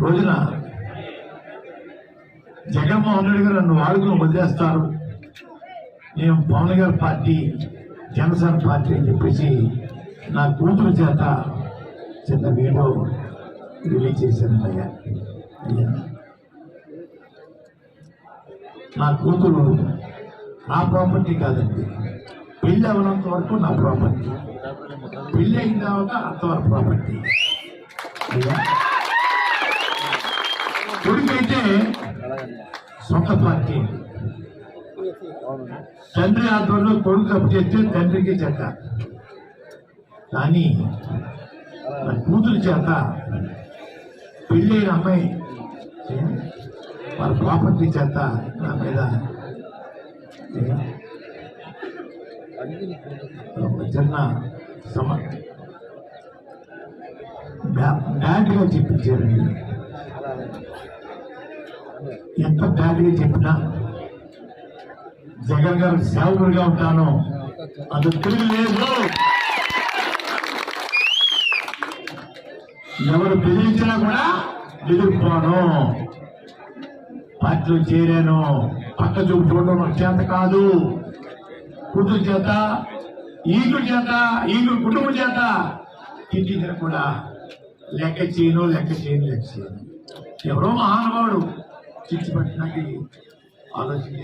రోజున జగన్మోహన్ రెడ్డి గారు నన్ను వాడుకుని వదిలేస్తారు, నేను పవన్ గారి పార్టీ జనసేన పార్టీ అని చెప్పేసి నా కూతురు చేత చిన్న వీడియో రిలీజ్ చేశాను. అయ్యా నా కూతురు నా ప్రాపర్టీ కాదండి, పెళ్ళి అవనంత వరకు నా ప్రాపర్టీ, పెళ్ళి అయిన తర్వాత అంతవరకు ప్రాపర్టీ. కొడుకైతే సొంత పార్టీ, తండ్రి ఆధ్వర్యంలో కొడుకు తప్పు చేస్తే తండ్రికి చేత, కానీ నా కూతురు చేత పెళ్ళైన అమ్మాయి వాళ్ళ ప్రాపర్టీ చేత నా మీద చిన్న బ్యాడ్గా చెప్పించారండి. ఎంత బ్యాడ్గా చెప్పినా జగన్ గారు సేవకుడిగా ఉంటాను, అది తిరిగి లేదు. ఎవరు బెదిరించినా కూడా ఎదుర్కోను. పార్టీలో చేరాను, పక్క చూపు చూడడం చేత కాదు, కూతురు చేత ఈగుడు చేత ఈగుడు కుటుంబం చేత తిట్టించిన కూడా లెక్క చేయను. ఎవరో మహానుభావుడు చిచ్చి పట్టినకి ఆలోచించి